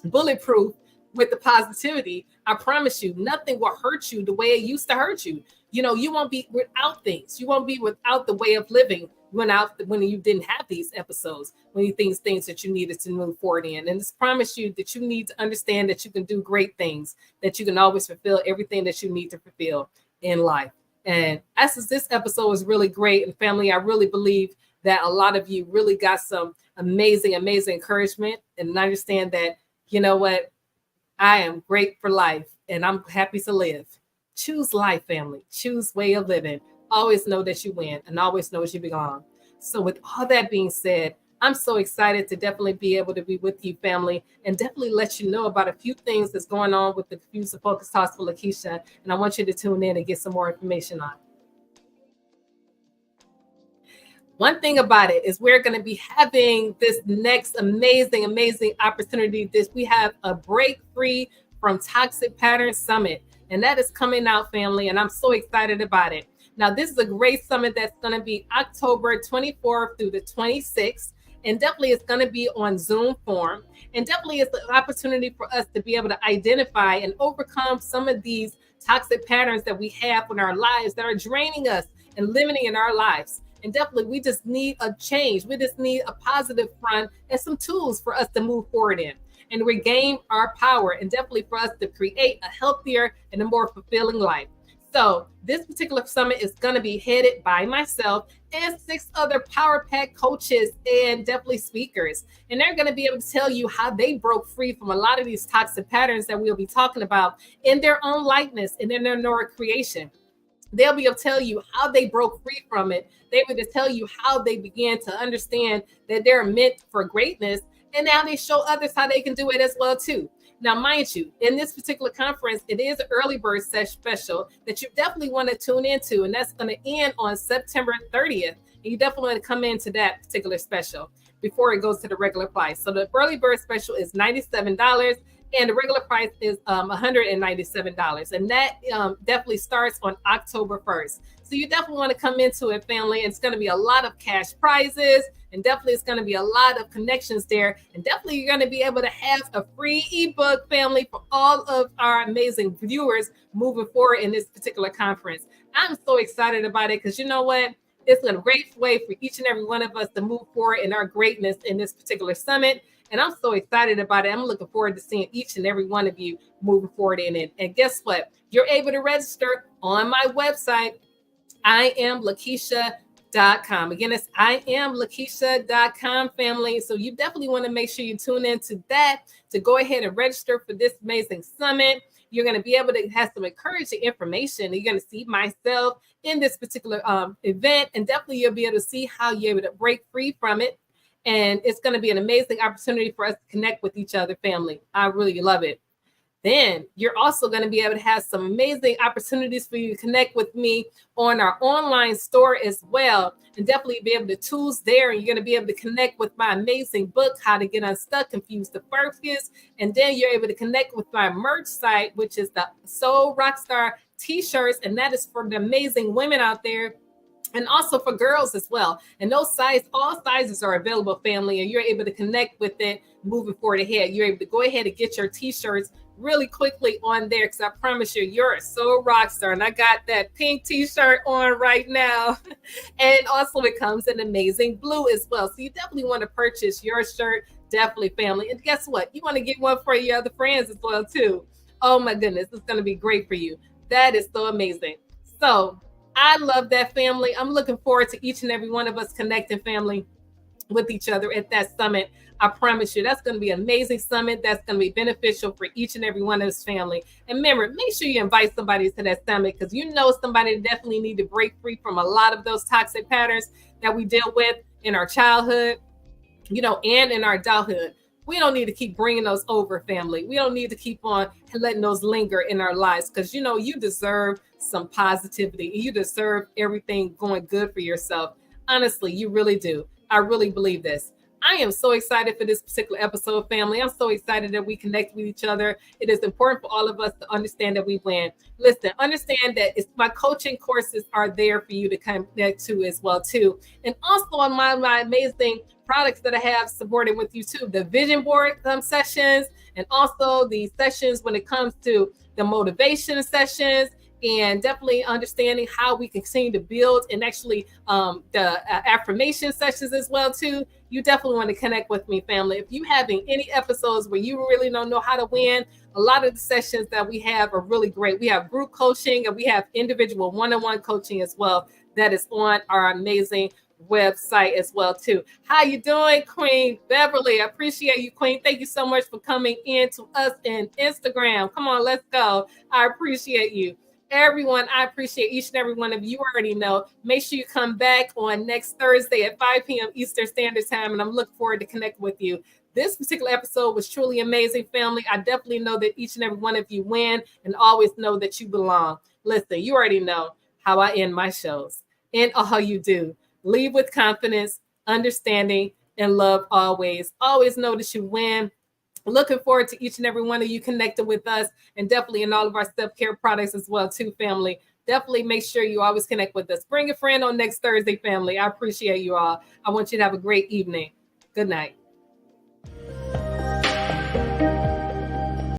Speaker 2: bulletproof with the positivity. I promise you, nothing will hurt you the way it used to hurt you. You won't be without things. You won't be without the way of living when you didn't have these episodes, when you things that you needed to move forward in. And just promise you that you need to understand that you can do great things, that you can always fulfill everything that you need to fulfill in life. And as this episode was really great, and family, I really believe that a lot of you really got some amazing encouragement. And understand that, you know what? I am great for life and I'm happy to live. Choose life, family. Choose way of living. Always know that you win and always know you belong. So, with all that being said, I'm so excited to definitely be able to be with you, family, and definitely let you know about a few things that's going on with the Confused and Focused Talks for Lekeisha. And I want you to tune in and get some more information on. One thing about it is we're going to be having this next amazing opportunity. We have a Break Free from Toxic Patterns Summit, and that is coming out, family, and I'm so excited about it. Now, this is a great summit that's going to be October 24th through the 26th, and definitely it's going to be on Zoom form, and definitely it's an opportunity for us to be able to identify and overcome some of these toxic patterns that we have in our lives that are draining us and limiting in our lives. And definitely, we just need a change. We just need a positive front and some tools for us to move forward in and regain our power, and definitely for us to create a healthier and a more fulfilling life. So this particular summit is going to be headed by myself and 6 other Power Pack coaches and definitely speakers. And they're going to be able to tell you how they broke free from a lot of these toxic patterns that we'll be talking about in their own likeness and in their neuro creation. They'll be able to tell you how they broke free from it. They will just tell you how they began to understand that they're meant for greatness. And now they show others how they can do it as well, too. Now, mind you, in this particular conference, it is an early bird special that you definitely want to tune into. And that's going to end on September 30th. And you definitely want to come into that particular special before it goes to the regular price. So the early bird special is $97. And the regular price is $197. And that definitely starts on October 1st. So you definitely want to come into it, family. It's going to be a lot of cash prizes. And definitely it's going to be a lot of connections there. And definitely you're going to be able to have a free ebook, family, for all of our amazing viewers moving forward in this particular conference. I'm so excited about it because you know what? It's a great way for each and every one of us to move forward in our greatness in this particular summit. And I'm so excited about it. I'm looking forward to seeing each and every one of you moving forward in it. And guess what? You're able to register on my website, IamLakeisha.com. Again, it's IamLakeisha.com, family. So you definitely want to make sure you tune into that to go ahead and register for this amazing summit. You're going to be able to have some encouraging information. You're going to see myself in this particular event. And definitely you'll be able to see how you're able to break free from it. And it's going to be an amazing opportunity for us to connect with each other, family. I really love it. Then you're also going to be able to have some amazing opportunities for you to connect with me on our online store as well. And definitely be able to tools there. And you're going to be able to connect with my amazing book, How to Get Unstuck, Confused to Focus. And then you're able to connect with my merch site, which is the Soul Rockstar t-shirts. And that is for the amazing women out there. And also for girls as well. And all sizes are available, family, and you're able to connect with it moving forward ahead. You're able to go ahead and get your t-shirts really quickly on there because I promise you, you're a soul rock star. And I got that pink t-shirt on right now. And also it comes in amazing blue as well. So you definitely want to purchase your shirt, definitely, family. And guess what? You want to get one for your other friends as well, too. Oh, my goodness. It's going to be great for you. That is so amazing. So I love that, family. I'm looking forward to each and every one of us connecting, family, with each other at that summit. I promise you, that's going to be an amazing summit. That's going to be beneficial for each and every one of us, family. And remember, make sure you invite somebody to that summit because you know somebody definitely need to break free from a lot of those toxic patterns that we deal with in our childhood, and in our adulthood. We don't need to keep bringing those over, family. We don't need to keep on letting those linger in our lives because, you deserve some positivity. You deserve everything going good for yourself. Honestly, you really do. I really believe this. I am so excited for this particular episode, family. I'm so excited that we connect with each other. It is important for all of us to understand that we win. Listen, understand that my coaching courses are there for you to connect to as well, too. And also on my amazing products that I have supporting with you, too. The vision board sessions and also the sessions when it comes to the motivation sessions and definitely understanding how we continue to build and actually the affirmation sessions as well, too. You definitely want to connect with me, family. If you having any episodes where you really don't know how to win, a lot of the sessions that we have are really great. We have group coaching and we have individual one-on-one coaching as well. That is on our amazing website as well too. How you doing, Queen Beverly? I appreciate you, Queen. Thank you so much for coming in to us in Instagram. Come on, let's go. I appreciate you. Everyone, I appreciate each and every one of you. You already know. Make sure you come back on next Thursday at 5 p.m. Eastern Standard Time, and I'm looking forward to connect with you. This particular episode was truly amazing, family. I definitely know that each and every one of you win, and always know that you belong. Listen, you already know how I end my shows. In all you do, leave with confidence, understanding, and love always. Always know that you win. Looking forward to each and every one of you connected with us, and definitely in all of our self-care products as well too, family. Definitely make sure you always connect with us. Bring a friend on next Thursday, family. I appreciate you all. I want you to have a great evening. Good night.